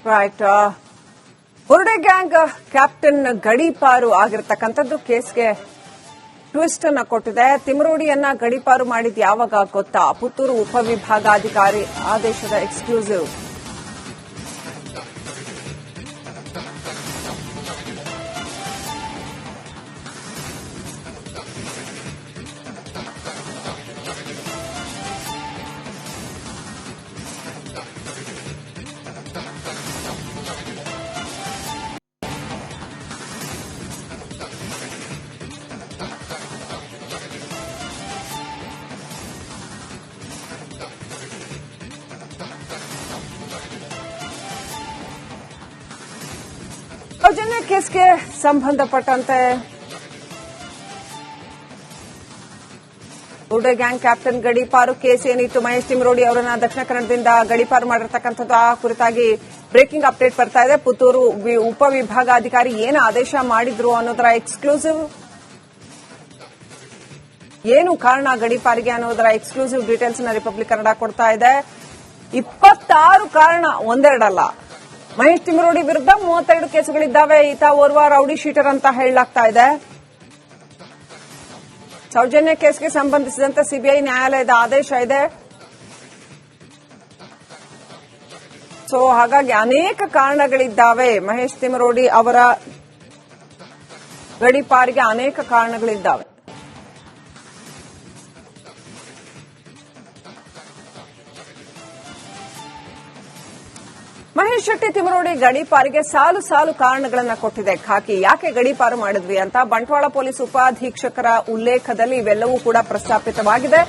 Right. ಬುರ್ಡೆ gang captain ಗಡೀಪಾರು ಆಗಿರತಕ್ಕಂಥದ್ದು ಕೇಸ್ಗೆ twist ಅನ್ನ ಕೊಟ್ಟಿದೆ. ತಿಮರೋಡಿಯನ್ನ ಗಡೀಪಾರು ಮಾಡಿದ್ ಯಾವಾಗ ಗೊತ್ತಾ? ಪುತ್ತೂರು ಉಪವಿಭಾಗಾಧಿಕಾರಿ ಆದೇಶದ ಎಕ್ಸ್ಕ್ಲೂಸಿವ್. ಸೌಜನ್ಯ ಕೇಸ್ಗೆ ಸಂಬಂಧಪಟ್ಟಂತೆ ಬುರ್ಡೆ ಗ್ಯಾಂಗ್ ಕ್ಯಾಪ್ಟನ್ ಗಡೀಪಾರು ಕೇಸ್ ಏನಿತ್ತು, ಮಹೇಶ್ ತಿಮರೋಡಿ ಅವರನ್ನ ದಕ್ಷಿಣ ಕನ್ನಡದಿಂದ ಗಡೀಪಾರು ಮಾಡಿರ್ತಕ್ಕಂಥದ್ದು, ಆ ಕುರಿತಾಗಿ ಬ್ರೇಕಿಂಗ್ ಅಪ್ಡೇಟ್ ಬರ್ತಾ ಇದೆ. ಪುತ್ತೂರು ಉಪವಿಭಾಗಾಧಿಕಾರಿ ಏನು ಆದೇಶ ಮಾಡಿದ್ರು ಅನ್ನೋದರ ಎಕ್ಸ್ಕ್ಲೂಸಿವ್, ಏನು ಕಾರಣ ಗಡೀಪಾರಿಗೆ ಅನ್ನೋದರ ಎಕ್ಸ್ಕ್ಲೂಸಿವ್ ಡೀಟೇಲ್ಸ್ ನ ರಿಪಬ್ಲಿಕ್ ಕನ್ನಡ ಕೊಡ್ತಾ ಇದೆ. 26 ಕಾರಣ, ಒಂದೆರಡಲ್ಲ. ಮಹೇಶ್ ತಿಮರೋಡಿ ವಿರುದ್ಧ 32 ಕೇಸುಗಳಿದ್ದಾವೆ. ಈತ ಓರ್ವ ರೌಡಿ ಶೀಟರ್ ಅಂತ ಹೇಳಲಾಗ್ತಾ ಇದೆ. ಸೌಜನ್ಯ ಕೇಸ್ಗೆ ಸಂಬಂಧಿಸಿದಂತೆ ಸಿಬಿಐ ನ್ಯಾಯಾಲಯದ ಆದೇಶ ಇದೆ. ಸೊ ಹಾಗಾಗಿ ಅನೇಕ ಕಾರಣಗಳಿದ್ದಾವೆ. ಮಹೇಶ್ ತಿಮರೋಡಿ ಅವರ ಗಡೀಪಾರಿಗೆ ಅನೇಕ ಕಾರಣಗಳಿದ್ದಾವೆ. ಮಹೇಶ್ ಶೆಟ್ಟಿ ತಿಮರೋಡಿ ಗಡೀಪಾರಿಗೆ ಸಾಲು ಸಾಲು ಕಾರಣಗಳನ್ನ ಕೊಟ್ಟಿದೆ ಖಾಕಿ. ಯಾಕೆ ಗಡೀಪಾರು ಮಾಡಿದ್ವಿ ಅಂತ ಬಂಟ್ವಾಳ ಪೊಲೀಸ್ ಉಪಾಧೀಕ್ಷಕರ ಉಲ್ಲೇಖದಲ್ಲಿ ಇವೆಲ್ಲವೂ ಕೂಡ ಪ್ರಸ್ತಾಪಿತವಾಗಿದೆ.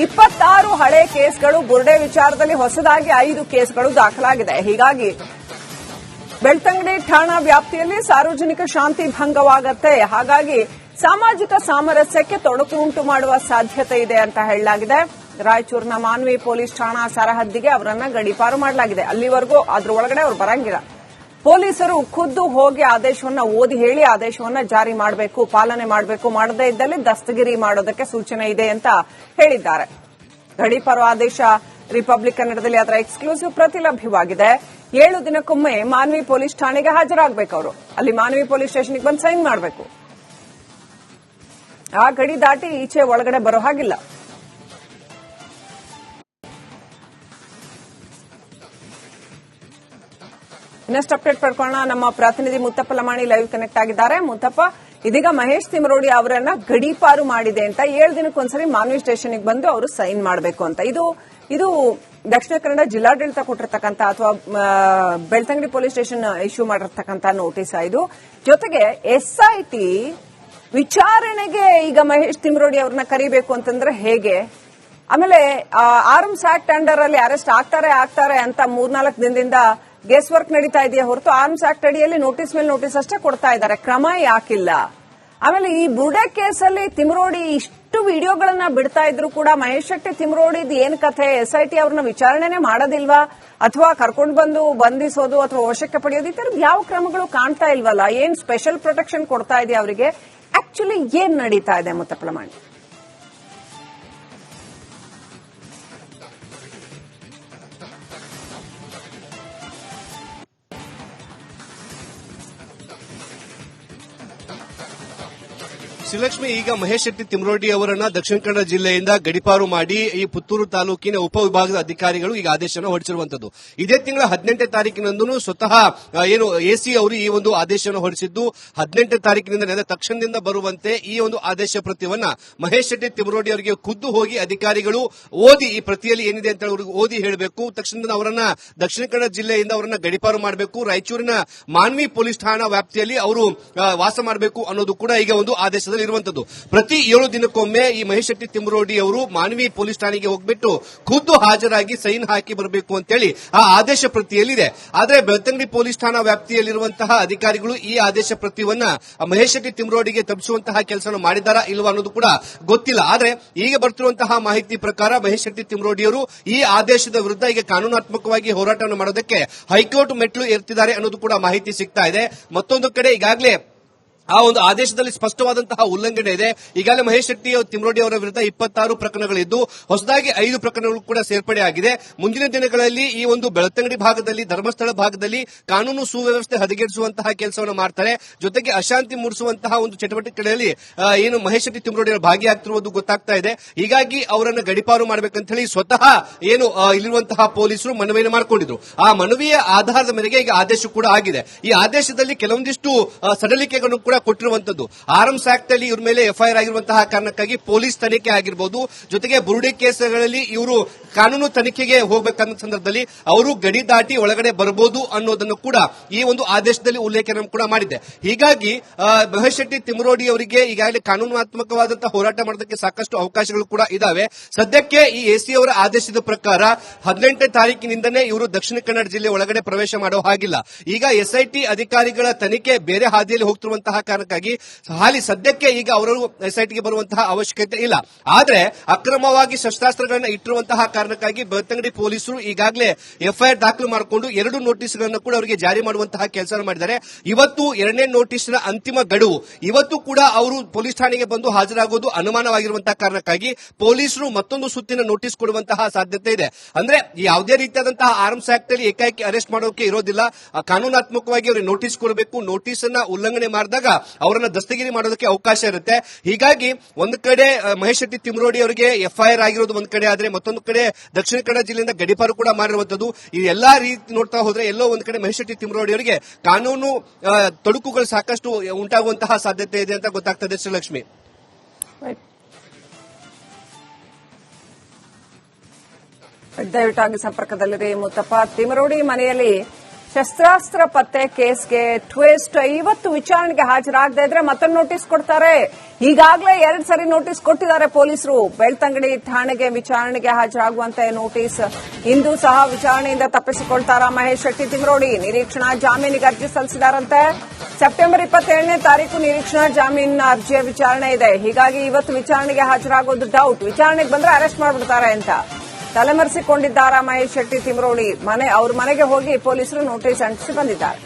26 ಹಳೆ ಕೇಸ್ಗಳು, ಬುರ್ಡೆ ವಿಚಾರದಲ್ಲಿ ಹೊಸದಾಗಿ 5 ಕೇಸ್ಗಳು ದಾಖಲಾಗಿದೆ. ಹೀಗಾಗಿ ಬೆಳ್ತಂಗಡಿ ಠಾಣಾ ವ್ಯಾಪ್ತಿಯಲ್ಲಿ ಸಾರ್ವಜನಿಕ ಶಾಂತಿ ಭಂಗವಾಗತ್ತೆ. ಹಾಗಾಗಿ ಸಾಮಾಜಿಕ ಸಾಮರಸ್ಯಕ್ಕೆ ತೊಡಕು ಉಂಟು ಮಾಡುವ ಸಾಧ್ಯತೆ ಇದೆ ಅಂತ ಹೇಳಲಾಗಿದೆ. ರಾಯಚೂರಿನ ಮಾನ್ವಿ ಪೊಲೀಸ್ ಠಾಣಾ ಸರಹದ್ದಿಗೆ ಅವರನ್ನ ಗಡೀಪಾರು ಮಾಡಲಾಗಿದೆ. ಅಲ್ಲಿವರೆಗೂ ಅದ್ರ ಒಳಗಡೆ ಅವರು ಬರಂಗಿಲ್ಲ. ಪೊಲೀಸರು ಖುದ್ದು ಹೋಗಿ ಆದೇಶವನ್ನ ಓದಿ ಹೇಳಿ ಆದೇಶವನ್ನ ಜಾರಿ ಮಾಡಬೇಕು, ಪಾಲನೆ ಮಾಡಬೇಕು, ಮಾಡದೇ ಇದ್ದಲ್ಲಿ ದಸ್ತಗಿರಿ ಮಾಡೋದಕ್ಕೆ ಸೂಚನೆ ಇದೆ ಅಂತ ಹೇಳಿದ್ದಾರೆ. ಗಡೀಪಾರು ಆದೇಶ ರಿಪಬ್ಲಿಕ್ ಕನ್ನಡದಲ್ಲಿ ಅದರ ಎಕ್ಸ್ಕ್ಲೂಸಿವ್ ಪ್ರತಿ ಲಭ್ಯವಾಗಿದೆ. 7 ದಿನಕ್ಕೊಮ್ಮೆ ಮಾನ್ವಿ ಪೊಲೀಸ್ ಠಾಣೆಗೆ ಹಾಜರಾಗಬೇಕು. ಅವರು ಅಲ್ಲಿ ಮಾನ್ವಿ ಪೊಲೀಸ್ ಸ್ಟೇಷನ್ಗೆ ಬಂದು ಸೈನ್ ಮಾಡಬೇಕು. ಆ ಗಡಿ ದಾಟಿ ಈಚೆ ಒಳಗಡೆ ಬರೋ ಹಾಗಿಲ್ಲ. ಇನ್ನಷ್ಟು ಅಪ್ಡೇಟ್ ಪಡ್ಕೊಳ್ಳೋಣ. ನಮ್ಮ ಪ್ರತಿನಿಧಿ ಮುತ್ತಪ್ಪ ಲಮಾಣಿ ಲೈವ್ ಕನೆಕ್ಟ್ ಆಗಿದ್ದಾರೆ. ಮುತ್ತಪ್ಪ, ಇದೀಗ ಮಹೇಶ್ ತಿಮರೋಡಿ ಅವರನ್ನ ಗಡೀಪಾರು ಮಾಡಿದೆ ಅಂತ 7 ದಿನಕ್ಕೊಂದ್ಸರಿ ಮಾನ್ವಿ ಸ್ಟೇಷನ್ಗೆ ಬಂದು ಅವರು ಸೈನ್ ಮಾಡಬೇಕು ಅಂತ ಇದು ದಕ್ಷಿಣ ಕನ್ನಡ ಜಿಲ್ಲಾಡಳಿತ ಕೊಟ್ಟಿರ್ತಕ್ಕಂಥ ಅಥವಾ ಬೆಳ್ತಂಗಡಿ ಪೊಲೀಸ್ ಸ್ಟೇಷನ್ ಇಶ್ಯೂ ಮಾಡಿರ್ತಕ್ಕಂಥ ನೋಟಿಸ್. ಇದು ಜೊತೆಗೆ ಎಸ್ಐಟಿ ವಿಚಾರಣೆಗೆ ಈಗ ಮಹೇಶ್ ತಿಮರೋಡಿ ಅವ್ರನ್ನ ಕರಿಬೇಕು ಅಂತಂದ್ರೆ ಹೇಗೆ? ಆಮೇಲೆ ಆರ್ಮ್ಸ್ ಆಕ್ಟ್ ಅಂಡರ್ ಅಲ್ಲಿ ಅರೆಸ್ಟ್ ಆಗ್ತಾರೆ ಅಂತ 3-4 ದಿನದಿಂದ ಗೆಸ್ ವರ್ಕ್ ನಡೀತಾ ಇದೆಯಾ ಹೊರತು ಆರ್ಮ್ಸ್ ಆಕ್ಟ್ ಅಡಿಯಲ್ಲಿ ನೋಟಿಸ್ ಮೇಲೆ ನೋಟಿಸ್ ಅಷ್ಟೇ ಕೊಡ್ತಾ ಇದ್ದಾರೆ. ಕ್ರಮ ಯಾಕಿಲ್ಲ? ಆಮೇಲೆ ಈ ಬುರ್ಡೆ ಕೇಸಲ್ಲಿ ತಿಮರೋಡಿ ಇಷ್ಟು ವಿಡಿಯೋಗಳನ್ನ ಬಿಡ್ತಾ ಇದ್ರು ಕೂಡ ಮಹೇಶ್ ಶೆಟ್ಟಿ ತಿಮರೋಡಿದ್ ಏನ್ ಕಥೆ? ಎಸ್ಐಟಿ ಅವ್ರನ್ನ ವಿಚಾರಣೆನೇ ಮಾಡೋದಿಲ್ವಾ? ಅಥವಾ ಕರ್ಕೊಂಡು ಬಂದು ಬಂಧಿಸೋದು ಅಥವಾ ವಶಕ್ಕೆ ಪಡೆಯೋದು, ಈ ತರದ ಯಾವ ಕ್ರಮಗಳು ಕಾಣ್ತಾ ಇಲ್ವಲ್ಲ? ಏನ್ ಸ್ಪೆಷಲ್ ಪ್ರೊಟೆಕ್ಷನ್ ಕೊಡ್ತಾ ಇದೆಯಾ ಅವರಿಗೆ? ಆಕ್ಚುಲಿ ಏನ್ ನಡೀತಾ ಇದೆ ಮುತ್ತಪ್ಪ ಲಮಾಣಿ? ಶ್ರೀಲಕ್ಷ್ಮಿ, ಈಗ ಮಹೇಶ್ ಶೆಟ್ಟಿ ತಿಮರೋಡಿ ಅವರನ್ನ ದಕ್ಷಿಣ ಕನ್ನಡ ಜಿಲ್ಲೆಯಿಂದ ಗಡೀಪಾರು ಮಾಡಿ ಈ ಪುತ್ತೂರು ತಾಲೂಕಿನ ಉಪವಿಭಾಗದ ಅಧಿಕಾರಿಗಳು ಈಗ ಆದೇಶನ ಹೊರಡಿಸಿರುವಂತದ್ದು. ಇದೇ ತಿಂಗಳ 18ನೇ ತಾರೀಕಿನಂದು ಸ್ವತಃ ಏನು ಎಸಿ ಅವರು ಈ ಒಂದು ಆದೇಶವನ್ನು ಹೊರಡಿಸಿದ್ದು, 18ನೇ ತಾರೀಕಿನಿಂದ ತಕ್ಷಣದಿಂದ ಬರುವಂತೆ ಈ ಒಂದು ಆದೇಶ ಪ್ರತಿಯನ್ನ ಮಹೇಶ್ ಶೆಟ್ಟಿ ತಿಮರೋಡಿ ಅವರಿಗೆ ಖುದ್ದು ಹೋಗಿ ಅಧಿಕಾರಿಗಳು ಓದಿ ಈ ಪ್ರತಿಯಲ್ಲಿ ಏನಿದೆ ಅಂತ ಅವ್ರಿಗೆ ಓದಿ ಹೇಳಬೇಕು. ತಕ್ಷಣದಿಂದ ಅವರನ್ನ ದಕ್ಷಿಣ ಕನ್ನಡ ಜಿಲ್ಲೆಯಿಂದ ಅವರನ್ನ ಗಡೀಪಾರು ಮಾಡಬೇಕು, ರಾಯಚೂರಿನ ಮಾನ್ವಿ ಪೊಲೀಸ್ ಠಾಣಾ ವ್ಯಾಪ್ತಿಯಲ್ಲಿ ಅವರು ವಾಸ ಮಾಡಬೇಕು ಅನ್ನೋದು ಕೂಡ ಈಗ ಒಂದು ಆದೇಶದಲ್ಲಿ ಇರುವಂತದ್ದು. ಪ್ರತಿ 7 ದಿನಕ್ಕೊಮ್ಮೆ ಈ ಮಹೇಶ್ ಶೆಟ್ಟಿ ತಿಮರೋಡಿ ಅವರು ಮಾನ್ವಿ ಪೊಲೀಸ್ ಠಾಣೆಗೆ ಹೋಗ್ಬಿಟ್ಟು ಖುದ್ದು ಹಾಜರಾಗಿ ಸೈನ್ ಹಾಕಿ ಬರಬೇಕು ಅಂತೇಳಿ ಆ ಆದೇಶ ಪ್ರತಿಯಲ್ಲಿದೆ. ಆದರೆ ಬೆಳ್ತಂಗಡಿ ಪೊಲೀಸ್ ಠಾಣಾ ವ್ಯಾಪ್ತಿಯಲ್ಲಿರುವಂತಹ ಅಧಿಕಾರಿಗಳು ಈ ಆದೇಶ ಪ್ರತಿಯನ್ನ ಮಹೇಶ್ ಶೆಟ್ಟಿ ತಿಮರೋಡಿಗೆ ತಲುಪಿಸುವಂತಹ ಕೆಲಸ ಮಾಡಿದ್ದಾರಾ ಇಲ್ವಾ ಅನ್ನೋದು ಕೂಡ ಗೊತ್ತಿಲ್ಲ. ಆದರೆ ಈಗ ಬರ್ತಿರುವಂತಹ ಮಾಹಿತಿ ಪ್ರಕಾರ ಮಹೇಶ್ ಶೆಟ್ಟಿ ತಿಮರೋಡಿ ಅವರು ಈ ಆದೇಶದ ವಿರುದ್ಧ ಈಗ ಕಾನೂನಾತ್ಮಕವಾಗಿ ಹೋರಾಟವನ್ನು ಮಾಡೋದಕ್ಕೆ ಹೈಕೋರ್ಟ್ ಮೆಟ್ಲು ಏರ್ತಿದ್ದಾರೆ ಅನ್ನೋದು ಕೂಡ ಮಾಹಿತಿ ಸಿಗ್ತಾ ಇದೆ. ಮತ್ತೊಂದು ಕಡೆ ಈಗಾಗಲೇ ಆ ಒಂದು ಆದೇಶದಲ್ಲಿ ಸ್ಪಷ್ಟವಾದಂತಹ ಉಲ್ಲಂಘನೆ ಇದೆ. ಈಗಾಗಲೇ ಮಹೇಶ್ ಶೆಟ್ಟಿ ತಿಮ್ರೋಡಿ ಅವರ ವಿರುದ್ಧ 26 ಪ್ರಕರಣಗಳಿದ್ದು ಹೊಸದಾಗಿ 5 ಪ್ರಕರಣಗಳು ಕೂಡ ಸೇರ್ಪಡೆ ಆಗಿದೆ. ಮುಂದಿನ ದಿನಗಳಲ್ಲಿ ಈ ಒಂದು ಬೆಳ್ತಂಗಡಿ ಭಾಗದಲ್ಲಿ, ಧರ್ಮಸ್ಥಳ ಭಾಗದಲ್ಲಿ ಕಾನೂನು ಸುವ್ಯವಸ್ಥೆ ಹದಗೆಡಿಸುವಂತಹ ಕೆಲಸವನ್ನು ಮಾಡ್ತಾರೆ. ಜೊತೆಗೆ ಅಶಾಂತಿ ಮೂಡಿಸುವಂತಹ ಒಂದು ಚಟುವಟಿಕೆಗಳಲ್ಲಿ ಏನು ಮಹೇಶ್ ಶೆಟ್ಟಿ ತಿಮ್ರೋಡಿ ಅವರು ಭಾಗಿಯಾಗ್ತಿರುವುದು ಗೊತ್ತಾಗ್ತಾ ಇದೆ. ಹೀಗಾಗಿ ಅವರನ್ನು ಗಡಿಪಾರು ಮಾಡಬೇಕಂತ ಹೇಳಿ ಸ್ವತಃ ಏನು ಇಲ್ಲಿರುವಂತಹ ಪೊಲೀಸರು ಮನವಿಯನ್ನು ಮಾಡಿಕೊಂಡಿದ್ರು. ಆ ಮನವಿಯ ಆಧಾರದ ಮೇರೆಗೆ ಈಗ ಆದೇಶ ಕೂಡ ಆಗಿದೆ. ಈ ಆದೇಶದಲ್ಲಿ ಕೆಲವೊಂದಿಷ್ಟು ಸಡಲಿಕೆಗಳನ್ನು ಕೂಡ ಕೊಟ್ಟಿರುವಂತದ್ದು. ಆರ್ಮ್ಸ್ ಆಕ್ಟ್ ಅಲ್ಲಿ ಇವ್ರ ಮೇಲೆ ಎಫ್ಐಆರ್ ಆಗಿರುವಂತಹ ಕಾರಣಕ್ಕಾಗಿ ಪೊಲೀಸ್ ತನಿಖೆ ಆಗಿರಬಹುದು, ಜೊತೆಗೆ ಬುರುಡಿ ಕೇಸ್ಗಳಲ್ಲಿ ಇವರು ಕಾನೂನು ತನಿಖೆಗೆ ಹೋಗಬೇಕನ್ನೋ ಸಂದರ್ಭದಲ್ಲಿ ಅವರು ಗಡಿ ದಾಟಿ ಒಳಗಡೆ ಬರಬಹುದು ಅನ್ನೋದನ್ನು ಕೂಡ ಈ ಒಂದು ಆದೇಶದಲ್ಲಿ ಉಲ್ಲೇಖನ ಕೂಡ ಮಾಡಿದೆ. ಹೀಗಾಗಿ ಮಹೇಶ್ ಶೆಟ್ಟಿ ತಿಮ್ರೋಡಿ ಅವರಿಗೆ ಈಗಾಗಲೇ ಕಾನೂನಾತ್ಮಕವಾದಂತಹ ಹೋರಾಟ ಮಾಡೋದಕ್ಕೆ ಸಾಕಷ್ಟು ಅವಕಾಶಗಳು ಕೂಡ ಇದಾವೆ. ಸದ್ಯಕ್ಕೆ ಈ ಎಸಿ ಅವರ ಆದೇಶದ ಪ್ರಕಾರ 18ನೇ ತಾರೀಕಿನಿಂದನೇ ಇವರು ದಕ್ಷಿಣ ಕನ್ನಡ ಜಿಲ್ಲೆ ಒಳಗಡೆ ಪ್ರವೇಶ ಮಾಡೋ ಹಾಗಿಲ್ಲ. ಈಗ ಎಸ್ಐಟಿ ಅಧಿಕಾರಿಗಳ ತನಿಖೆ ಬೇರೆ ಹಾದಿಯಲ್ಲಿ ಹೋಗ್ತಿರುವಂತಹ ಕಾರಣಕ್ಕಾಗಿ ಹಾಲಿ ಸದ್ಯಕ್ಕೆ ಈಗ ಅವರು ಎಸ್ಐಟಿಗೆ ಬರುವಂತಹ ಅವಶ್ಯಕತೆ ಇಲ್ಲ. ಆದರೆ ಅಕ್ರಮವಾಗಿ ಶಸ್ತ್ರಾಸ್ತ್ರಗಳನ್ನು ಇಟ್ಟಿರುವಂತಹ ಕಾರಣಕ್ಕಾಗಿ ಬೆಳ್ತಂಗಡಿ ಪೊಲೀಸರು ಈಗಾಗಲೇ ಎಫ್ಐಆರ್ ದಾಖಲು ಮಾಡಿಕೊಂಡು 2 ನೋಟಿಸ್ಗಳನ್ನು ಕೂಡ ಅವರಿಗೆ ಜಾರಿ ಮಾಡುವಂತಹ ಕೆಲಸ ಮಾಡಿದ್ದಾರೆ. ಇವತ್ತು 2ನೇ ನೋಟಿಸ್ನ ಅಂತಿಮ ಗಡುವು. ಇವತ್ತು ಕೂಡ ಅವರು ಪೊಲೀಸ್ ಠಾಣೆಗೆ ಬಂದು ಹಾಜರಾಗುವುದು ಅನುಮಾನವಾಗಿರುವಂತಹ ಕಾರಣಕ್ಕಾಗಿ ಪೊಲೀಸರು ಮತ್ತೊಂದು ಸುತ್ತಿನ ನೋಟಿಸ್ ಕೊಡುವಂತಹ ಸಾಧ್ಯತೆ ಇದೆ. ಅಂದ್ರೆ ಯಾವುದೇ ರೀತಿಯಾದಂತಹ ಆರ್ಮ್ಸ್ ಆಕ್ಟ್ ಅಲ್ಲಿ ಏಕಾಏಕಿ ಅರೆಸ್ಟ್ ಮಾಡೋಕೆ ಇರೋದಿಲ್ಲ. ಕಾನೂನಾತ್ಮಕವಾಗಿ ಅವರಿಗೆ ನೋಟಿಸ್ ಕೊಡಬೇಕು. ನೋಟಿಸ್ ಅನ್ನ ಉಲ್ಲಂಘನೆ ಮಾಡಿದಾಗ ಅವರನ್ನ ದಸ್ತಗಿರಿ ಮಾಡೋದಕ್ಕೆ ಅವಕಾಶ ಇರುತ್ತೆ. ಹೀಗಾಗಿ ಒಂದು ಕಡೆ ಮಹೇಶ್ ಶೆಟ್ಟಿ ತಿಮ್ರೋಡಿ ಅವರಿಗೆ ಎಫ್ಐಆರ್ ಆಗಿರೋದು ಒಂದ್ ಕಡೆ ಆದ್ರೆ, ಮತ್ತೊಂದು ಕಡೆ ದಕ್ಷಿಣ ಕನ್ನಡ ಜಿಲ್ಲೆಯಿಂದ ಗಡಿಪಾರು ಕೂಡ ಮಾಡಿರುವಂತದ್ದು. ಈ ಎಲ್ಲಾ ರೀತಿ ನೋಡ್ತಾ ಹೋದ್ರೆ ಎಲ್ಲೋ ಒಂದ್ ಕಡೆ ಮಹೇಶ್ ಶೆಟ್ಟಿ ತಿಮ್ರೋಡಿ ಅವರಿಗೆ ಕಾನೂನು ತೊಡಕುಗಳು ಸಾಕಷ್ಟು ಉಂಟಾಗುವಂತಹ ಸಾಧ್ಯತೆ ಇದೆ ಅಂತ ಗೊತ್ತಾಗ್ತದೆ. ಶ್ರೀಲಕ್ಷ್ಮಿ, ದಯವಿಟ್ಟಾಗಿ ಸಂಪರ್ಕದಲ್ಲಿದೆ. ಮುತ್ತಪ್ಪ, ತಿಮ್ರೋಡಿ ಮನೆಯಲ್ಲಿ ಶಸ್ತ್ರಾಸ್ತ್ರ ಪತ್ತೆ ಕೇಸ್ಗೆ ಟ್ವಿಸ್ಟ್. ಇವತ್ತು ವಿಚಾರಣೆಗೆ ಹಾಜರಾಗದೇ ಇದ್ರೆ ಮತ್ತೊಂದು ನೋಟಿಸ್ ಕೊಡ್ತಾರೆ. ಈಗಾಗಲೇ 2 ಸರಿ ನೋಟಿಸ್ ಕೊಟ್ಟಿದ್ದಾರೆ ಪೊಲೀಸರು. ಬೆಳ್ತಂಗಡಿ ಠಾಣೆಗೆ ವಿಚಾರಣೆಗೆ ಹಾಜರಾಗುವಂತೆ ನೋಟಿಸ್. ಇಂದು ಸಹ ವಿಚಾರಣೆಯಿಂದ ತಪ್ಪಿಸಿಕೊಳ್ತಾರ ಮಹೇಶ್ ಶೆಟ್ಟಿ ತಿಮ್ರೋಡಿ? ನಿರೀಕ್ಷಣಾ ಜಾಮೀನಿಗೆ ಅರ್ಜಿ ಸಲ್ಲಿಸಿದಾರಂತೆ. ಸೆಪ್ಟೆಂಬರ್ 27ನೇ ತಾರೀಕು ನಿರೀಕ್ಷಣಾ ಜಾಮೀನಿನ ಅರ್ಜಿಯ ವಿಚಾರಣೆ ಇದೆ. ಹೀಗಾಗಿ ಇವತ್ತು ವಿಚಾರಣೆಗೆ ಹಾಜರಾಗೋದು ಡೌಟ್. ವಿಚಾರಣೆಗೆ ಬಂದ್ರೆ ಅರೆಸ್ಟ್ ಮಾಡಿಬಿಡ್ತಾರೆ ಅಂತ ತಲೆಮರೆಸಿಕೊಂಡಿದ್ದಾರ ಮಹೇಶ್ ಶೆಟ್ಟಿ ತಿಮ್ರೋಡಿ. ಅವ್ರ ಮನೆಗೆ ಹೋಗಿ ಪೊಲೀಸರು ನೋಟಿಸ್ ಅಂಟಿಸಿ ಬಂದಿದ್ದಾರೆ.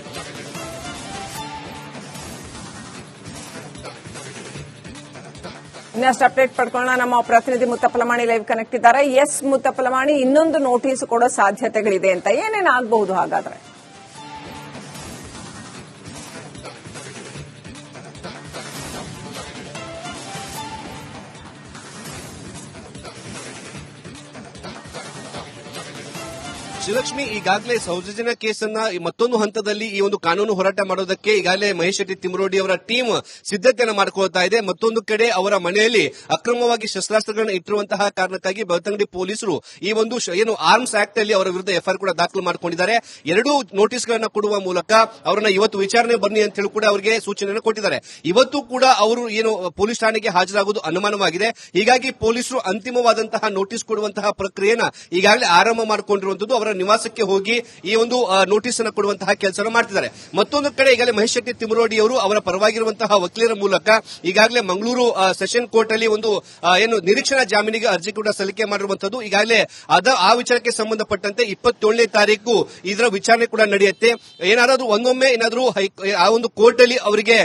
ಇನ್ನಷ್ಟು ಅಪ್ಡೇಟ್ ಪಡ್ಕೊಳ್ಳೋಣ. ನಮ್ಮ ಪ್ರತಿನಿಧಿ ಮುತ್ತಪ್ಪ ಲಮಾಣಿ ಲೈವ್ ಕನೆಕ್ಟ್ ಇದ್ದಾರೆ. ಎಸ್ ಮುತ್ತಪ್ಪ ಲಮಾಣಿ, ಇನ್ನೊಂದು ನೋಟಿಸ್ ಕೊಡೋ ಸಾಧ್ಯತೆಗಳಿದೆ ಅಂತ ಏನೇನಾಗಬಹುದು ಹಾಗಾದ್ರೆ? ಶ್ರೀಲಕ್ಷ್ಮಿ, ಈಗಾಗಲೇ ಸೌಜನ್ಯ ಕೇಸನ್ನ ಮತ್ತೊಂದು ಹಂತದಲ್ಲಿ ಈ ಒಂದು ಕಾನೂನು ಹೋರಾಟ ಮಾಡೋದಕ್ಕೆ ಈಗಾಗಲೇ ಮಹೇಶ್ ಶೆಟ್ಟಿ ತಿಮ್ರೋಡಿ ಅವರ ಟೀಮ್ ಸಿದ್ಧತೆಯನ್ನು ಮಾಡಿಕೊಳ್ತಾ ಇದೆ. ಮತ್ತೊಂದು ಕಡೆ ಅವರ ಮನೆಯಲ್ಲಿ ಅಕ್ರಮವಾಗಿ ಶಸ್ತ್ರಾಸ್ತ್ರಗಳನ್ನು ಇಟ್ಟಿರುವಂತಹ ಕಾರಣಕ್ಕಾಗಿ ಬೆಳ್ತಂಗಡಿ ಪೊಲೀಸರು ಈ ಒಂದು ಏನು ಆರ್ಮ್ಸ್ ಆಕ್ಟ್ ಅಲ್ಲಿ ಅವರ ವಿರುದ್ಧ ಎಫ್ಐಆರ್ ಕೂಡ ದಾಖಲು ಮಾಡಿಕೊಂಡಿದ್ದಾರೆ. 2 ನೋಟಿಸ್ಗಳನ್ನು ಕೊಡುವ ಮೂಲಕ ಅವರನ್ನ ಇವತ್ತು ವಿಚಾರಣೆ ಬನ್ನಿ ಅಂತ ಹೇಳಿ ಕೂಡ ಅವರಿಗೆ ಸೂಚನೆಯನ್ನು ಕೊಟ್ಟಿದ್ದಾರೆ. ಇವತ್ತು ಕೂಡ ಅವರು ಏನು ಪೊಲೀಸ್ ಠಾಣೆಗೆ ಹಾಜರಾಗುವುದು ಅನುಮಾನವಾಗಿದೆ. ಹೀಗಾಗಿ ಪೊಲೀಸರು ಅಂತಿಮವಾದಂತಹ ನೋಟಿಸ್ ಕೊಡುವಂತಹ ಪ್ರಕ್ರಿಯೆನ ಈಗಾಗಲೇ ಆರಂಭ ಮಾಡಿಕೊಂಡಿರುವಂತದ್ದು. ಅವರ ನಿವಾಸಕ್ಕೆ ಹೋಗಿ ಈ ಒಂದು ನೋಟಿಸ್ ಅನ್ನು ಕೊಡುವಂತಹ ಕೆಲಸ ಮಾಡ್ತಿದ್ದಾರೆ. ಮತ್ತೊಂದು ಕಡೆ ಈಗಾಗಲೇ ಮಹೇಶ್ ಶೆಟ್ಟಿ ತಿಮ್ರೋಡಿ ಅವರು ಅವರ ಪರವಾಗಿರುವಂತಹ ವಕೀಲರ ಮೂಲಕ ಈಗಾಗಲೇ ಮಂಗಳೂರು ಸೆಷನ್ ಕೋರ್ಟ್ ಅಲ್ಲಿ ಒಂದು ಏನು ನಿರೀಕ್ಷಣಾ ಜಾಮೀನಿಗೆ ಅರ್ಜಿ ಕೂಡ ಸಲ್ಲಿಕೆ ಮಾಡಿರುವಂತದ್ದು. ಈಗಾಗಲೇ ಆ ವಿಚಾರಕ್ಕೆ ಸಂಬಂಧಪಟ್ಟಂತೆ 27ನೇ ತಾರೀಕು ಇದರ ವಿಚಾರಣೆ ಕೂಡ ನಡೆಯುತ್ತೆ. ಏನಾದರೂ ಒಂದೊಮ್ಮೆ ಏನಾದರೂ ಆ ಒಂದು ಕೋರ್ಟ್ ಅಲ್ಲಿ ಅವರಿಗೆ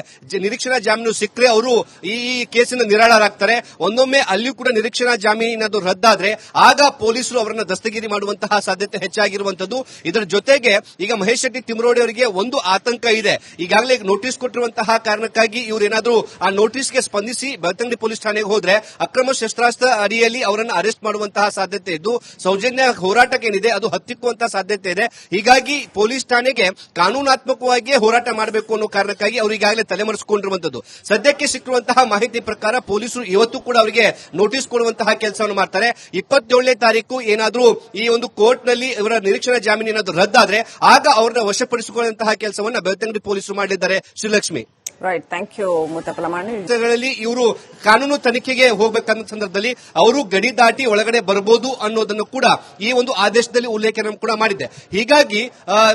ನಿರೀಕ್ಷಣಾ ಜಾಮೀನು ಸಿಕ್ಕರೆ ಅವರು ಈ ಕೇಸಿನ ನಿರಾಳರಾಗ್ತಾರೆ. ಒಂದೊಮ್ಮೆ ಅಲ್ಲಿಯೂ ಕೂಡ ನಿರೀಕ್ಷಣಾ ಜಾಮೀನು ಏನಾದರೂ ರದ್ದಾದ್ರೆ ಆಗ ಪೊಲೀಸರು ಅವರನ್ನ ದಸ್ತಗಿರಿ ಮಾಡುವಂತಹ ಸಾಧ್ಯತೆ ಹೆಚ್ಚಾಗಿರುವಂತದ್ದು. ಇದರ ಜೊತೆಗೆ ಈಗ ಮಹೇಶ್ ಶೆಟ್ಟಿ ತಿಮ್ರೋಡಿ ಅವರಿಗೆ ಒಂದು ಆತಂಕ ಇದೆ. ಈಗಾಗಲೇ ನೋಟಿಸ್ ಕೊಟ್ಟಿರುವಂತಹ ಕಾರಣಕ್ಕಾಗಿ ಇವರೇನಾದ್ರೂ ಆ ನೋಟಿಸ್ಗೆ ಸ್ಪಂದಿಸಿ ಬೆಳ್ತಂಗಡಿ ಪೊಲೀಸ್ ಠಾಣೆಗೆ ಹೋದ್ರೆ ಅಕ್ರಮ ಶಸ್ತ್ರಾಸ್ತ್ರ ಅಡಿಯಲ್ಲಿ ಅವರನ್ನು ಅರೆಸ್ಟ್ ಮಾಡುವಂತಹ ಸಾಧ್ಯತೆ ಇದ್ದು ಸೌಜನ್ಯ ಹೋರಾಟಕ್ಕೇನಿದೆ ಅದು ಹತ್ತಿಕ್ಕುವಂತಹ ಸಾಧ್ಯತೆ ಇದೆ. ಹೀಗಾಗಿ ಪೊಲೀಸ್ ಠಾಣೆಗೆ ಕಾನೂನಾತ್ಮಕವಾಗಿ ಹೋರಾಟ ಮಾಡಬೇಕು ಅನ್ನೋ ಕಾರಣಕ್ಕಾಗಿ ಅವರು ಈಗಾಗಲೇ ತಲೆಮರೆಸಿಕೊಂಡಿರುವಂತದ್ದು. ಸದ್ಯಕ್ಕೆ ಸಿಕ್ಕಿರುವಂತಹ ಮಾಹಿತಿ ಪ್ರಕಾರ ಪೊಲೀಸರು ಇವತ್ತು ಕೂಡ ಅವರಿಗೆ ನೋಟಿಸ್ ಕೊಡುವಂತಹ ಕೆಲಸವನ್ನು ಮಾಡ್ತಾರೆ. 27ನೇ ತಾರೀಕು ಏನಾದರೂ ಈ ಒಂದು ಕೋರ್ಟ್ ನಲ್ಲಿ ಇವರ ನಿರೀಕ್ಷಣಾ ಜಾಮೀನು ಏನಾದರೂ ರದ್ದಾದ್ರೆ ಆಗ ಅವರನ್ನ ವಶಪಡಿಸಿಕೊಳ್ಳುವಂತಹ ಕೆಲಸವನ್ನ ಬೆಳ್ತಂಗಡಿ ಪೊಲೀಸರು ಮಾಡಲಿದ್ದಾರೆ. Srilakshmi, right, thank you Muthappa Lamani. ಇವರು ಕಾನೂನು ತನಿಖೆಗೆ ಹೋಗಬೇಕನ್ನೋ ಸಂದರ್ಭದಲ್ಲಿ ಅವರು ಗಡಿ ದಾಟಿ ಒಳಗಡೆ ಬರಬಹುದು ಅನ್ನೋದನ್ನು ಕೂಡ ಈ ಒಂದು ಆದೇಶದಲ್ಲಿ ಉಲ್ಲೇಖನ ಕೂಡ ಮಾಡಿದೆ. ಹೀಗಾಗಿ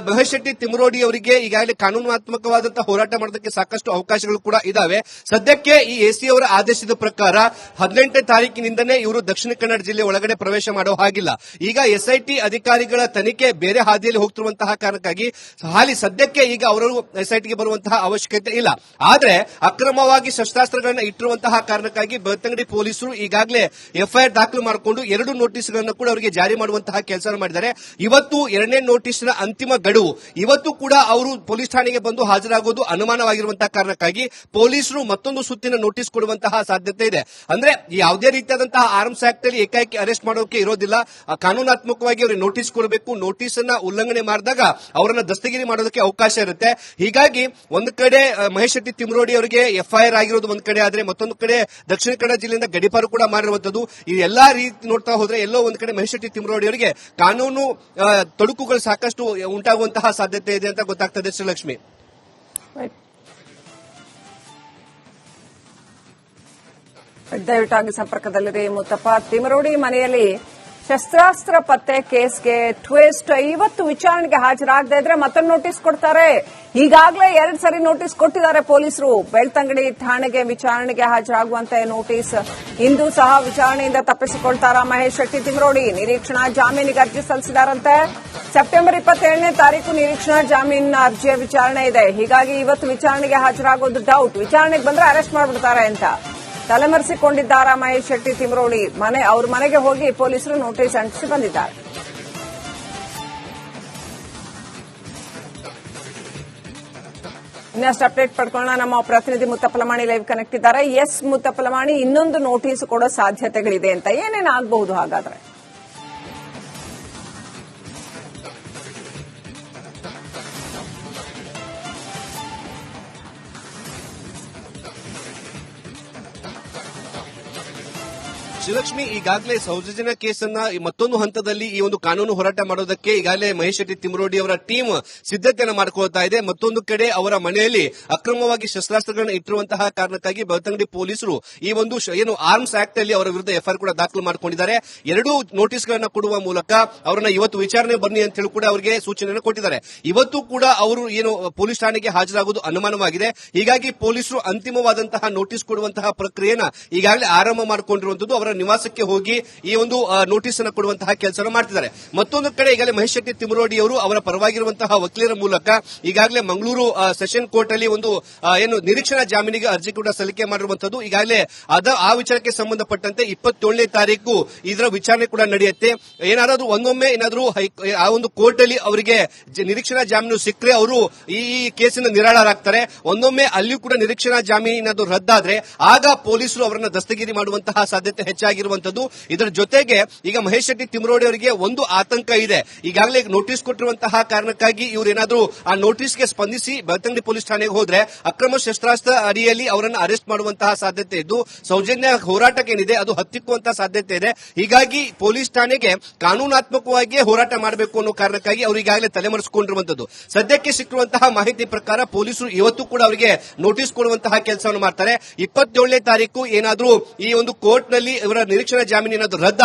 ಮಹೇಶ್ ಶೆಟ್ಟಿ ತಿಮ್ರೋಡಿ ಅವರಿಗೆ ಈಗಾಗಲೇ ಕಾನೂನಾತ್ಮಕವಾದಂತಹ ಹೋರಾಟ ಮಾಡೋದಕ್ಕೆ ಸಾಕಷ್ಟು ಅವಕಾಶಗಳು ಕೂಡ ಇದಾವೆ. ಸದ್ಯಕ್ಕೆ ಈ ಎಸಿ ಅವರ ಆದೇಶದ ಪ್ರಕಾರ 18ನೇ ತಾರೀಕಿನಿಂದನೇ ಇವರು ದಕ್ಷಿಣ ಕನ್ನಡ ಜಿಲ್ಲೆ ಒಳಗಡೆ ಪ್ರವೇಶ ಮಾಡೋ ಹಾಗಿಲ್ಲ. ಈಗ ಎಸ್ಐಟಿ ಅಧಿಕಾರಿಗಳ ತನಿಖೆ ಬೇರೆ ಹಾದಿಯಲ್ಲಿ ಹೋಗ್ತಿರುವಂತಹ ಕಾರಣಕ್ಕಾಗಿ ಹಾಲಿ ಸದ್ಯಕ್ಕೆ ಈಗ ಅವರು ಎಸ್ಐಟಿಗೆ ಬರುವಂತಹ ಅವಶ್ಯಕತೆ ಇಲ್ಲ. ಆದ್ರೆ ಅಕ್ರಮವಾಗಿ ಶಸ್ತ್ರಾಸ್ತ್ರಗಳನ್ನ ಇಟ್ಟಿರುವಂತಹ ಕಾರಣಕ್ಕಾಗಿ ಬೆಳ್ತಂಗಡಿ ಪೊಲೀಸರು ಈಗಾಗಲೇ ಎಫ್ಐಆರ್ ದಾಖಲು ಮಾಡಿಕೊಂಡು 2 ನೋಟಿಸ್ಗಳನ್ನು ಕೂಡ ಅವರಿಗೆ ಜಾರಿ ಮಾಡುವಂತಹ ಕೆಲಸ ಮಾಡಿದ್ದಾರೆ. ಇವತ್ತು 2ನೇ ನೋಟಿಸ್ನ ಅಂತಿಮ ಗಡುವು. ಇವತ್ತು ಕೂಡ ಅವರು ಪೊಲೀಸ್ ಠಾಣೆಗೆ ಬಂದು ಹಾಜರಾಗುವುದು ಅನುಮಾನವಾಗಿರುವಂತಹ ಕಾರಣಕ್ಕಾಗಿ ಪೊಲೀಸರು ಮತ್ತೊಂದು ಸುತ್ತಿನ ನೋಟಿಸ್ ಕೊಡುವಂತಹ ಸಾಧ್ಯತೆ ಇದೆ. ಅಂದ್ರೆ ಯಾವುದೇ ರೀತಿಯಾದಂತಹ ಆರ್ಮ್ಸ್ ಆಕ್ಟ್ ಅಲ್ಲಿ ಏಕಾಏಕಿ ಅರೆಸ್ಟ್ ಮಾಡೋಕೆ ಇರೋದಿಲ್ಲ. ಕಾನೂನಾತ್ಮಕವಾಗಿ ಅವರಿಗೆ ನೋಟಿಸ್ ಕೊಡಬೇಕು. ನೋಟಿಸ್ ಅನ್ನ ಉಲ್ಲಂಘನೆ ಮಾಡಿದಾಗ ಅವರನ್ನ ದಸ್ತಗಿರಿ ಮಾಡೋದಕ್ಕೆ ಅವಕಾಶ ಇರುತ್ತೆ. ಹೀಗಾಗಿ ಒಂದು ಕಡೆ ಮಹೇಶ್ ಶೆಟ್ಟಿ ತಿಮ್ರೋಡಿ ಅವರಿಗೆ ಎಫ್ಐಆರ್ ಆಗಿರೋದು ಒಂದ್ ಕಡೆ ಆದ್ರೆ, ಮತ್ತೊಂದು ಕಡೆ ದಕ್ಷಿಣ ಕನ್ನಡ ಜಿಲ್ಲೆಯಿಂದ ಗಡೀಪಾರು ಕೂಡ ಮಾಡಿರುವಂತದ್ದು. ಈ ಎಲ್ಲಾ ರೀತಿ ನೋಡ್ತಾ ಹೋದ್ರೆ ಎಲ್ಲೋ ಒಂದ್ ಕಡೆ ಮಹೇಶ್ ಶೆಟ್ಟಿ ತಿಮ್ರೋಡಿ ಅವರಿಗೆ ಕಾನೂನು ತೊಡಕುಗಳು ಸಾಕಷ್ಟು ಉಂಟಾಗುವಂತಹ ಸಾಧ್ಯತೆ ಇದೆ ಅಂತ ಗೊತ್ತಾಗ್ತದೆ ಶ್ರೀಲಕ್ಷ್ಮಿ. ದಯವಿಟ್ಟಾಗಿ ಸಂಪರ್ಕದಲ್ಲಿದೆ ಮುತ್ತಪ್ಪ. ತಿಮರೋಡಿ ಮನೆಯಲ್ಲಿ ಶಸ್ತ್ರಾಸ್ತ್ರ ಪತ್ತೆ ಕೇಸ್ಗೆ ಟ್ವಿಸ್ಟ್. ಇವತ್ತು ವಿಚಾರಣೆಗೆ ಹಾಜರಾಗದೇ ಇದ್ರೆ ಮತ್ತೊಂದು ನೋಟಿಸ್ ಕೊಡ್ತಾರೆ. ಈಗಾಗಲೇ 2 ಸರಿ ನೋಟಿಸ್ ಕೊಟ್ಟಿದ್ದಾರೆ ಪೊಲೀಸರು. ಬೆಳ್ತಂಗಡಿ ಠಾಣೆಗೆ ವಿಚಾರಣೆಗೆ ಹಾಜರಾಗುವಂತೆ ನೋಟಿಸ್. ಇಂದು ಸಹ ವಿಚಾರಣೆಯಿಂದ ತಪ್ಪಿಸಿಕೊಳ್ತಾರ ಮಹೇಶ್ ಶೆಟ್ಟಿ ತಿಮರೋಡಿ. ನಿರೀಕ್ಷಣಾ ಜಾಮೀನಿಗೆ ಅರ್ಜಿ ಸಲ್ಲಿಸಿದಾರಂತೆ. ಸೆಪ್ಟೆಂಬರ್ 27ನೇ ತಾರೀಕು ನಿರೀಕ್ಷಣಾ ಜಾಮೀನಿನ ಅರ್ಜಿಯ ವಿಚಾರಣೆ ಇದೆ. ಹೀಗಾಗಿ ಇವತ್ತು ವಿಚಾರಣೆಗೆ ಹಾಜರಾಗೋದು ಡೌಟ್. ವಿಚಾರಣೆಗೆ ಬಂದ್ರೆ ಅರೆಸ್ಟ್ ಮಾಡಿಬಿಡ್ತಾರೆ ಅಂತ ತಲೆಮರೆಸಿಕೊಂಡಿದ್ದಾರ ಮಹೇಶ್ ಶೆಟ್ಟಿ ತಿಮರೋಡಿ. ಅವ್ರ ಮನೆಗೆ ಹೋಗಿ ಪೊಲೀಸರು ನೋಟಿಸ್ ಅಂಟಿಸಿ ಬಂದಿದ್ದಾರೆ. ಇನ್ನಷ್ಟು ಅಪ್ಡೇಟ್ ಪಡ್ಕೊಳ್ಳೋಣ. ನಮ್ಮ ಪ್ರತಿನಿಧಿ ಮುತ್ತಪ್ಪ ಲಮಾಣಿ ಲೈವ್ ಕನೆಕ್ಟ್ ಇದ್ದಾರೆ. ಎಸ್ ಮುತ್ತಪ್ಪ ಲಮಾಣಿ, ಇನ್ನೊಂದು ನೋಟಿಸ್ ಕೊಡೋ ಸಾಧ್ಯತೆಗಳಿದೆ ಅಂತ ಏನೇನಾಗಬಹುದು ಹಾಗಾದ್ರೆ? ಶ್ರೀಲಕ್ಷ್ಮಿ, ಈಗಾಗಲೇ ಸೌಜನ್ಯ ಕೇಸನ್ನ ಮತ್ತೊಂದು ಹಂತದಲ್ಲಿ ಈ ಒಂದು ಕಾನೂನು ಹೋರಾಟ ಮಾಡೋದಕ್ಕೆ ಈಗಾಗಲೇ ಮಹೇಶ್ ಶೆಟ್ಟಿ ತಿಮರೋಡಿ ಅವರ ಟೀಮ್ ಸಿದ್ಧತೆಯನ್ನು ಮಾಡಿಕೊಳ್ತಾ ಇದೆ. ಮತ್ತೊಂದು ಕಡೆ ಅವರ ಮನೆಯಲ್ಲಿ ಅಕ್ರಮವಾಗಿ ಶಸ್ತ್ರಾಸ್ತ್ರಗಳನ್ನು ಇಟ್ಟಿರುವಂತಹ ಕಾರಣಕ್ಕಾಗಿ ಬೆಳ್ತಂಗಡಿ ಪೊಲೀಸರು ಈ ಒಂದು ಏನು ಆರ್ಮ್ಸ್ ಆಕ್ಟ್ ಅಲ್ಲಿ ಅವರ ವಿರುದ್ಧ ಎಫ್ಐಆರ್ ಕೂಡ ದಾಖಲು ಮಾಡಿಕೊಂಡಿದ್ದಾರೆ. 2 ನೋಟಿಸ್ಗಳನ್ನು ಕೊಡುವ ಮೂಲಕ ಅವರನ್ನ ಇವತ್ತು ವಿಚಾರಣೆ ಬನ್ನಿ ಅಂತ ಹೇಳಿ ಕೂಡ ಅವರಿಗೆ ಸೂಚನೆಯನ್ನು ಕೊಟ್ಟಿದ್ದಾರೆ. ಇವತ್ತು ಕೂಡ ಅವರು ಏನು ಪೊಲೀಸ್ ಠಾಣೆಗೆ ಹಾಜರಾಗುವುದು ಅನುಮಾನವಾಗಿದೆ. ಹೀಗಾಗಿ ಪೊಲೀಸರು ಅಂತಿಮವಾದಂತಹ ನೋಟಿಸ್ ಕೊಡುವಂತಹ ಪ್ರಕ್ರಿಯೆನ ಈಗಾಗಲೇ ಆರಂಭ ಮಾಡಿಕೊಂಡಿರುವಂತದ್ದು. ಅವರ ನಿವಾಸಕ್ಕೆ ಹೋಗಿ ಈ ಒಂದು ನೋಟಿಸ್ ಅನ್ನು ಕೊಡುವಂತಹ ಕೆಲಸ ಮಾಡ್ತಿದ್ದಾರೆ. ಮತ್ತೊಂದು ಕಡೆ ಈಗಾಗಲೇ ಮಹೇಶ್ ಶೆಟ್ಟಿ ತಿಮರೋಡಿ ಅವರು ಅವರ ಪರವಾಗಿರುವಂತಹ ವಕೀಲರ ಮೂಲಕ ಈಗಾಗಲೇ ಮಂಗಳೂರು ಸೆಷನ್ ಕೋರ್ಟ್ ಅಲ್ಲಿ ಒಂದು ಏನು ನಿರೀಕ್ಷಣಾ ಜಾಮೀನಿಗೆ ಅರ್ಜಿ ಕೂಡ ಸಲ್ಲಿಕೆ ಮಾಡಿರುವಂತದ್ದು. ಈಗಾಗಲೇ ಆ ವಿಚಾರಕ್ಕೆ ಸಂಬಂಧಪಟ್ಟಂತೆ 27ನೇ ತಾರೀಕು ಇದರ ವಿಚಾರಣೆ ಕೂಡ ನಡೆಯುತ್ತೆ. ಏನಾದರೂ ಒಂದೊಮ್ಮೆ ಏನಾದರೂ ಆ ಒಂದು ಕೋರ್ಟ್ ಅಲ್ಲಿ ಅವರಿಗೆ ನಿರೀಕ್ಷಣಾ ಜಾಮೀನು ಸಿಕ್ಕರೆ ಅವರು ಈ ಕೇಸಿನ ನಿರಾಳರಾಗ್ತಾರೆ. ಒಂದೊಮ್ಮೆ ಅಲ್ಲಿಯೂ ಕೂಡ ನಿರೀಕ್ಷಣಾ ಜಾಮೀನು ಏನಾದರೂ ರದ್ದಾದ್ರೆ ಆಗ ಪೊಲೀಸರು ಅವರನ್ನ ದಸ್ತಗಿರಿ ಮಾಡುವಂತಹ ಸಾಧ್ಯತೆ ಹೆಚ್ಚಾಗಿರುವಂತದ್ದು. ಇದರ ಜೊತೆಗೆ ಈಗ ಮಹೇಶ್ ಶೆಟ್ಟಿ ತಿಮರೋಡಿ ಅವರಿಗೆ ಒಂದು ಆತಂಕ ಇದೆ. ಈಗಾಗಲೇ ನೋಟಿಸ್ ಕೊಟ್ಟಿರುವಂತಹ ಕಾರಣಕ್ಕಾಗಿ ಇವರೇನಾದ್ರೂ ಆ ನೋಟಿಸ್ಗೆ ಸ್ಪಂದಿಸಿ ಬೆಳ್ತಂಗಡಿ ಪೊಲೀಸ್ ಠಾಣೆಗೆ ಹೋದ್ರೆ ಅಕ್ರಮ ಶಸ್ತ್ರಾಸ್ತ್ರ ಅಡಿಯಲ್ಲಿ ಅವರನ್ನು ಅರೆಸ್ಟ್ ಮಾಡುವಂತಹ ಸಾಧ್ಯತೆ ಇದ್ದು ಸೌಜನ್ಯ ಹೋರಾಟಕ್ಕೇನಿದೆ ಅದು ಹತ್ತಿಕ್ಕುವಂತಹ ಸಾಧ್ಯತೆ ಇದೆ. ಹೀಗಾಗಿ ಪೊಲೀಸ್ ಠಾಣೆಗೆ ಕಾನೂನಾತ್ಮಕವಾಗಿ ಹೋರಾಟ ಮಾಡಬೇಕು ಅನ್ನೋ ಕಾರಣಕ್ಕಾಗಿ ಅವರು ಈಗಾಗಲೇ ತಲೆಮರೆಸಿಕೊಂಡಿರುವಂತದ್ದು. ಸದ್ಯಕ್ಕೆ ಸಿಕ್ಕಿರುವಂತಹ ಮಾಹಿತಿ ಪ್ರಕಾರ ಪೊಲೀಸರು ಇವತ್ತು ಕೂಡ ಅವರಿಗೆ ನೋಟಿಸ್ ಕೊಡುವಂತಹ ಕೆಲಸವನ್ನು ಮಾಡ್ತಾರೆ. 27ನೇ ತಾರೀಕು ಏನಾದರೂ ಈ ಒಂದು ಕೋರ್ಟ್ನಲ್ಲಿ ಇವರ ನಿರೀಕ್ಷಣಾ ಜಾಮೀನು ಏನಾದರೂ ರದ್ದು